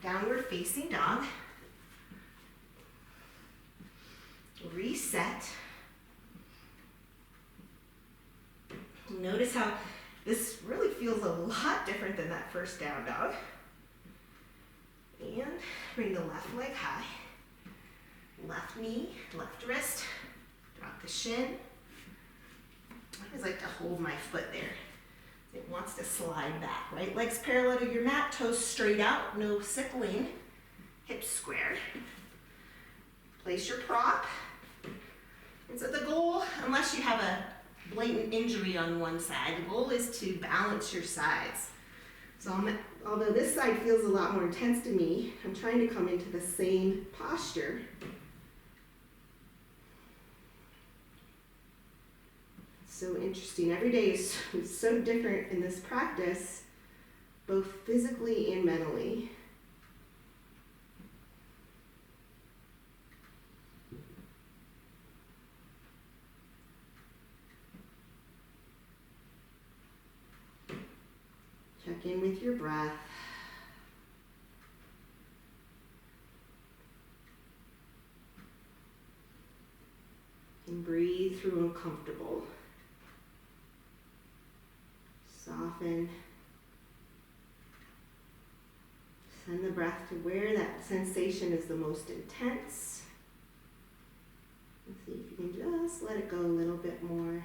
[SPEAKER 1] downward facing dog. Reset. Notice how this really feels a lot different than that first down dog. And bring the left leg high. Left knee, left wrist. Drop the shin. I always like to hold my foot there. It wants to slide back. Right leg's parallel to your mat, toes straight out, no sickling. Hips square. Place your prop. And so the goal, unless you have a blatant injury on one side, the goal is to balance your sides. So although this side feels a lot more intense to me, I'm trying to come into the same posture. So interesting. Every day is so different in this practice, both physically and mentally. Check in with your breath. And breathe through uncomfortable. Soften. Send the breath to where that sensation is the most intense. And see if you can just let it go a little bit more.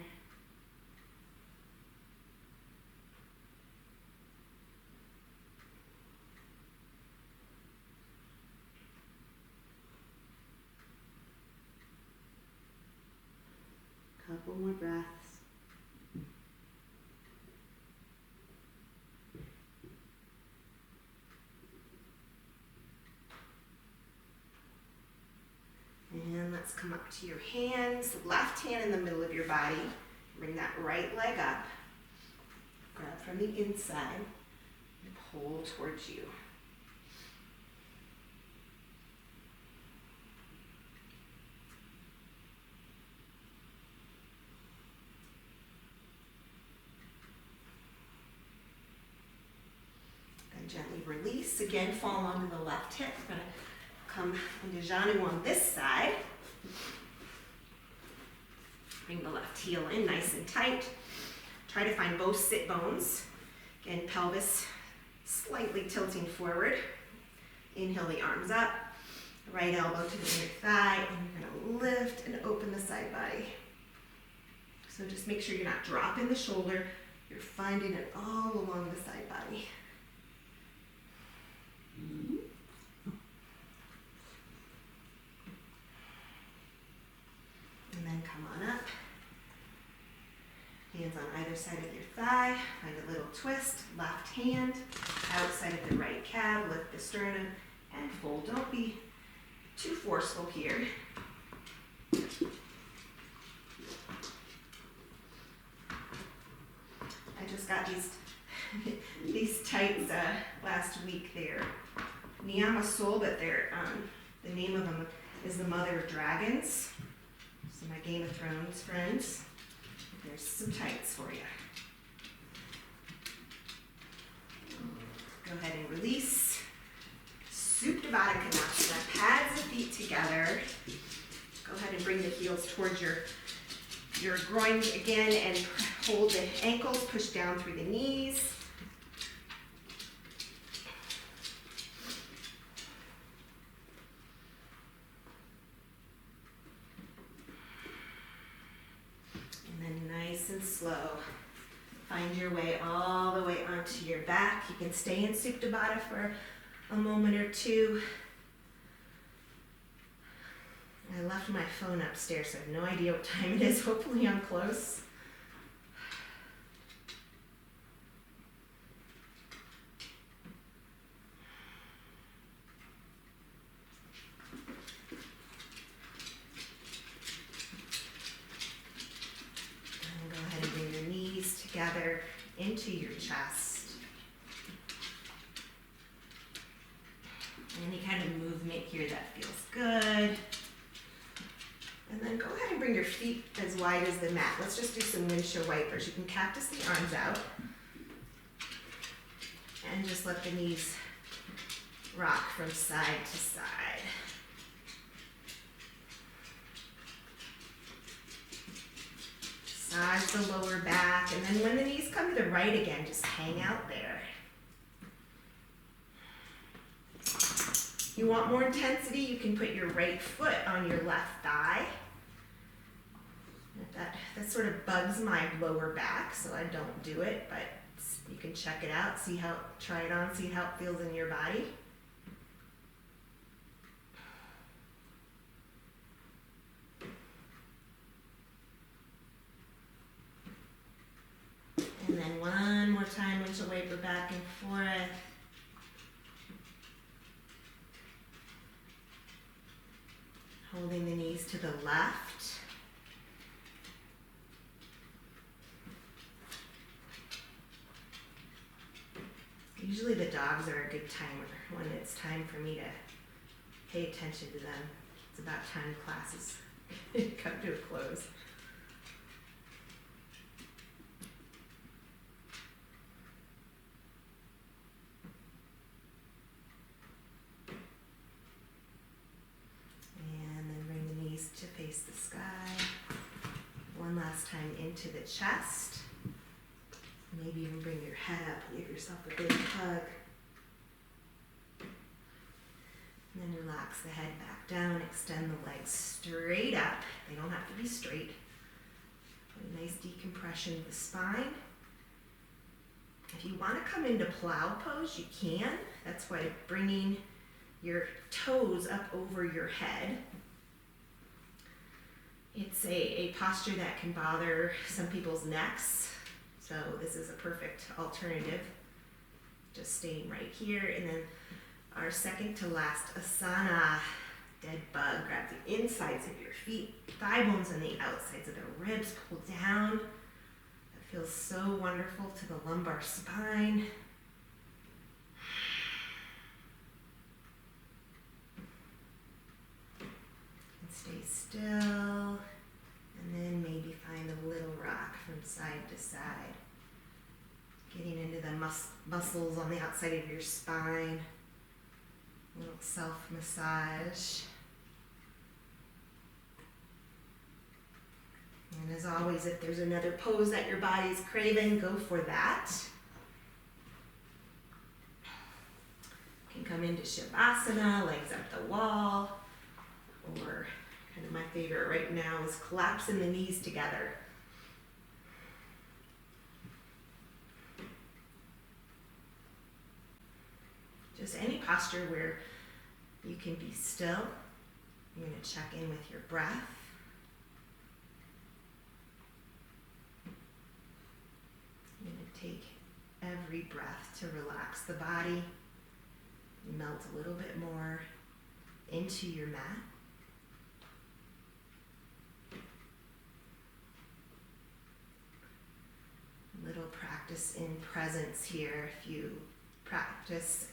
[SPEAKER 1] Couple more breaths. And let's come up to your hands. Left hand in the middle of your body. Bring that right leg up. Grab from the inside and pull towards you. release. Again, fall onto the left hip. We're gonna come into Janu on this side. Bring the left heel in nice and tight. Try to find both sit bones. Again, pelvis slightly tilting forward. Inhale the arms up. Right elbow to the inner thigh. And you're gonna lift and open the side body. So just make sure you're not dropping the shoulder. You're finding it all along the side body. And then come on up. Hands on either side of your thigh. Find a little twist. Left hand outside of the right calf. Lift the sternum and fold. Don't be too forceful here. I just got these tights last week. They're Niyama Soul, but they're the name of them is the Mother of Dragons. So my Game of Thrones friends, there's some tights for you. Go ahead and release. Supta Baddha Konasana. Pads the feet together. Go ahead and bring the heels towards your groins again and hold the ankles, push down through the knees. And then nice and slow, find your way all the way onto your back. You can stay in Supta Baddha for a moment or two. I left my phone upstairs, so I have no idea what time it is. Hopefully I'm close. And go ahead and bring your knees together into your chest. Any kind of movement here that feels good. And then go ahead and bring your feet as wide as the mat. Let's just do some windshield wipers. You can cactus the arms out. And just let the knees rock from side to side. Massage the lower back. And then when the knees come to the right again, just hang out there. If you want more intensity, you can put your right foot on your left thigh. That sort of bugs my lower back, so I don't do it, but you can check it out, try it on, see how it feels in your body. And then one more time, windshield wiper back and forth. Holding the knees to the left. Usually the dogs are a good timer when it's time for me to pay attention to them. It's about time classes come to a close. To face the sky. One last time into the chest. Maybe even bring your head up, give yourself a big hug. And then relax the head back down, extend the legs straight up. They don't have to be straight. Put a nice decompression of the spine. If you want to come into plow pose, you can. That's by bringing your toes up over your head. It's a posture that can bother some people's necks, so this is a perfect alternative. Just staying right here, and then our second to last asana, dead bug. Grab the insides of your feet, thigh bones and the outsides of the ribs, pull down. That feels so wonderful to the lumbar spine. And stay still. And then maybe find a little rock from side to side. Getting into the muscles on the outside of your spine. A little self-massage. And as always, if there's another pose that your body's craving, go for that. You can come into Shavasana, legs up the wall, or kind of my favorite right now is collapsing the knees together. Just any posture where you can be still. You're going to check in with your breath. You're going to take every breath to relax the body. Melt a little bit more into your mat. A little practice in presence here. If you practice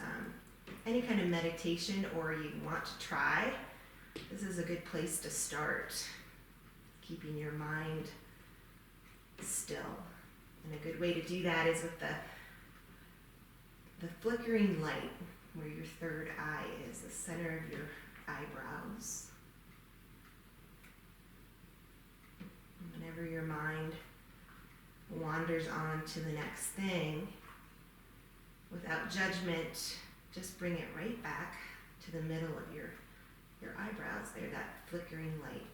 [SPEAKER 1] any kind of meditation or you want to try, this is a good place to start. Keeping your mind still. And a good way to do that is with the flickering light where your third eye is, the center of your eyebrows. And whenever your mind wanders on to the next thing, without judgment, just bring it right back to the middle of your eyebrows there, that flickering light.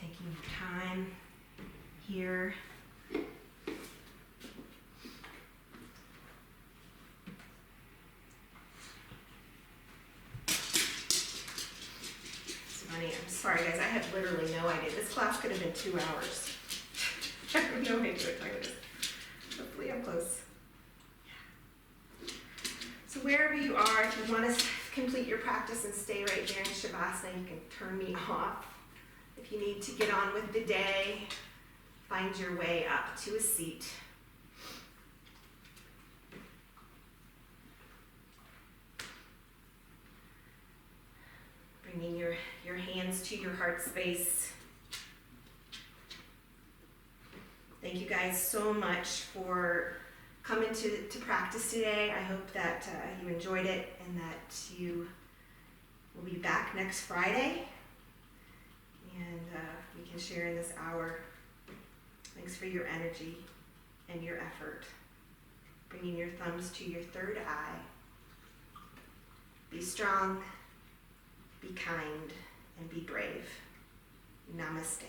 [SPEAKER 1] Taking time here. It's funny, I'm sorry guys, I have literally no idea. This class could have been 2 hours. I have no idea what time it is. Hopefully I'm close. So wherever you are, if you want to complete your practice and stay right there in Shavasana, you can turn me off. If you need to get on with the day, find your way up to a seat. Bringing your hands to your heart space. Thank you guys so much for coming to practice today. I hope that you enjoyed it and that you will be back next Friday. And we can share in this hour. Thanks for your energy and your effort. Bringing your thumbs to your third eye. Be strong, be kind, and be brave. Namaste.